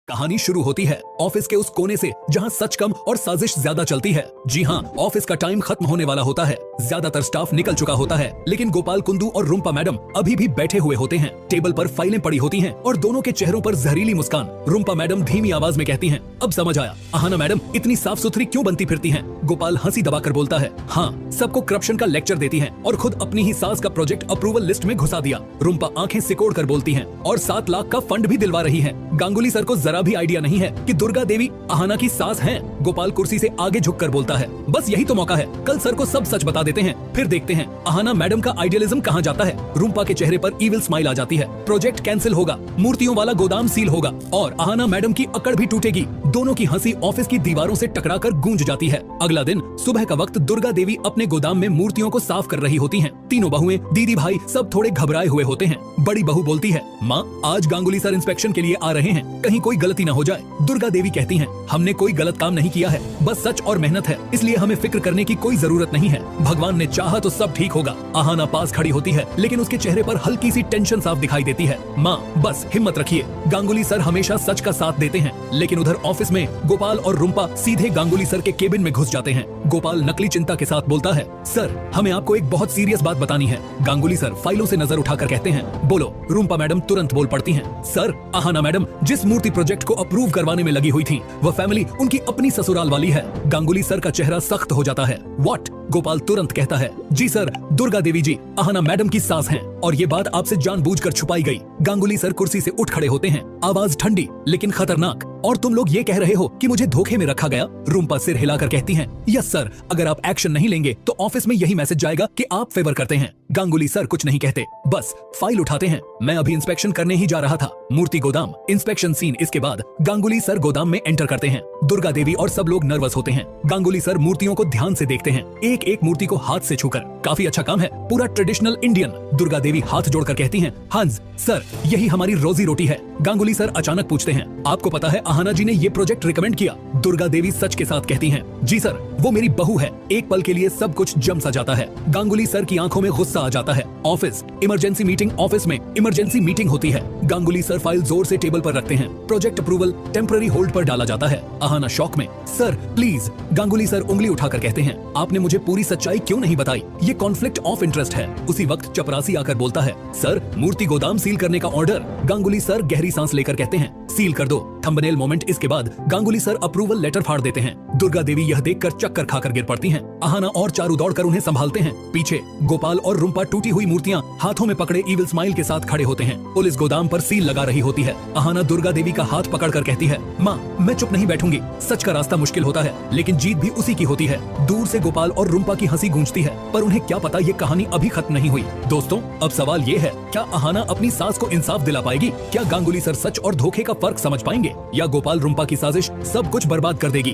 कहानी शुरू होती है ऑफिस के उस कोने से जहां सच कम और साजिश ज्यादा चलती है। जी हाँ, ऑफिस का टाइम खत्म होने वाला होता है, ज्यादातर स्टाफ निकल चुका होता है, लेकिन गोपाल, कुंदू और रुम्पा मैडम अभी भी बैठे हुए होते हैं। टेबल पर फाइलें पड़ी होती हैं और दोनों के चेहरों पर जहरीली मुस्कान। रुम्पा मैडम धीमी आवाज में कहती हैं, अब समझ आया, अहाना मैडम इतनी साफ सुथरी क्यों बनती फिरती हैं? गोपाल हंसी दबाकर बोलता है, हाँ, सबको करप्शन का लेक्चर देती हैं और खुद अपनी ही सास का प्रोजेक्ट अप्रूवल लिस्ट में घुसा दिया। रुम्पा आंखें सिकोड़ कर बोलती हैं, और 7 लाख का फंड भी दिलवा रही है। गांगुली सर को जरा भी आइडिया नहीं है कि दुर्गा देवी अहाना की सास हैं। गोपाल कुर्सी से आगे झुककर बोलता है, बस यही तो मौका है, कल सर को सब सच बता देते हैं, फिर देखते हैं अहाना मैडम का आइडियलिज्म कहाँ जाता है। रुम्पा के चेहरे पर इविल स्माइल आ जाती है। प्रोजेक्ट कैंसिल होगा, मूर्तियों वाला गोदाम सील होगा और अहाना मैडम की अकड़ भी टूटेगी। दोनों की हंसी ऑफिस की दीवारों से टकराकर गूंज जाती है। अगला दिन सुबह का वक्त, दुर्गा देवी अपने गोदाम में मूर्तियों को साफ कर रही होती हैं। तीनों बहुएं, दीदी भाई सब थोड़े घबराए हुए होते हैं। बड़ी बहू बोलती है, माँ, आज गांगुली सर इंस्पेक्शन के लिए आ रहे हैं, कहीं कोई गलती न हो जाए। दुर्गा देवी कहती हैं, हमने कोई गलत काम नहीं किया है, बस सच और मेहनत है, इसलिए हमें फिक्र करने की कोई जरूरत नहीं है। भगवान ने चाहा तो सब ठीक होगा। अहाना पास खड़ी होती है, लेकिन उसके चेहरे पर हल्की सी टेंशन साफ दिखाई देती है। माँ, बस हिम्मत रखिए, गांगुली सर हमेशा सच का साथ देते हैं। लेकिन उधर ऑफिस में गोपाल और रुम्पा सीधे गांगुली सर के केबिन में घुस जाते हैं। गोपाल नकली चिंता के साथ बोलता है, सर, हमें आपको एक बहुत सीरियस बात बतानी है। गांगुली सर फाइलों से नजर उठाकर कहते हैं, बोलो। रुम्पा मैडम तुरंत बोल पड़ती हैं, सर, अहाना मैडम जिस मूर्ति प्रोजेक्ट को अप्रूव करवाने में लगी हुई थी, वह फैमिली उनकी अपनी ससुराल वाली है। गांगुली सर का चेहरा सख्त हो जाता है। व्हाट? गोपाल तुरंत कहता है, जी सर, दुर्गा देवी जी अहाना मैडम की सास हैं और ये बात आपसे जानबूझकर छुपाई गई। गांगुली सर कुर्सी से उठ खड़े होते हैं, आवाज ठंडी लेकिन खतरनाक, और तुम लोग ये कह रहे हो कि मुझे धोखे में रखा गया? रुम्पा सिर हिलाकर कहती हैं, यस सर, अगर आप एक्शन नहीं लेंगे तो ऑफिस में यही मैसेज जाएगा कि आप फेवर करते हैं। गांगुली सर कुछ नहीं कहते, बस फाइल उठाते हैं। मैं अभी इंस्पेक्शन करने ही जा रहा था। मूर्ति गोदाम इंस्पेक्शन सीन। इसके बाद गांगुली सर गोदाम में एंटर करते हैं। दुर्गा देवी और सब लोग नर्वस होते हैं। गांगुली सर मूर्तियों को ध्यान से देखते हैं, एक एक मूर्ति को हाथ से छूकर। काफी अच्छा काम है, पूरा ट्रेडिशनल इंडियन। दुर्गा देवी हाथ जोड़कर कहती हैं, हंस सर, यही हमारी रोजी रोटी है। गांगुली सर अचानक पूछते हैं, आपको पता है अहाना जी ने ये प्रोजेक्ट रिकमेंड किया? दुर्गा देवी सच के साथ कहती हैं, जी सर, वो मेरी बहू है। एक पल के लिए सब कुछ जम सा जाता है। गांगुली सर की आंखों में गुस्सा आ जाता है। Office emergency meeting. ऑफिस में इमरजेंसी मीटिंग होती है। गांगुली सर फाइल जोर से टेबल पर रखते हैं। प्रोजेक्ट अप्रूवल टेम्पररी होल्ड पर डाला जाता है। अहाना शॉक में, सर प्लीज। गांगुली सर उंगली उठाकर कहते हैं, आपने मुझे पूरी सच्चाई क्यों नहीं बताई? ये कॉन्फ्लिक्ट ऑफ इंटरेस्ट है। उसी वक्त चपरासी आकर बोलता है, सर, मूर्ति गोदाम सील करने का ऑर्डर। गांगुली सर गहरी सांस लेकर कहते हैं, सील कर दो। Thumbnail moment. इसके बाद गांगुली सर अप्रूवल लेटर फाड़ देते हैं। दुर्गा देवी यह देखकर चक्कर खाकर गिर पड़ती हैं। अहाना और चारू दौड़कर उन्हें संभालते हैं। पीछे गोपाल और रुम्पा टूटी हुई मूर्तियां हाथों में पकड़े इविल स्माइल के साथ खड़े होते हैं। पुलिस गोदाम पर सील लगा रही होती है। अहाना दुर्गा देवी का हाथ पकड़कर कहती है, माँ, मैं चुप नहीं बैठूंगी। सच का रास्ता मुश्किल होता है, लेकिन जीत भी उसी की होती है। दूर से गोपाल और रुम्पा की हंसी गूंजती है, पर उन्हें क्या पता ये कहानी अभी खत्म नहीं हुई। दोस्तों, अब सवाल ये है, क्या अहाना अपनी सास को इंसाफ दिला पाएगी? क्या गांगुली सर सच और धोखे का फर्क समझ पाएंगे, या गोपाल रुम्पा की साजिश सब कुछ बर्बाद कर देगी?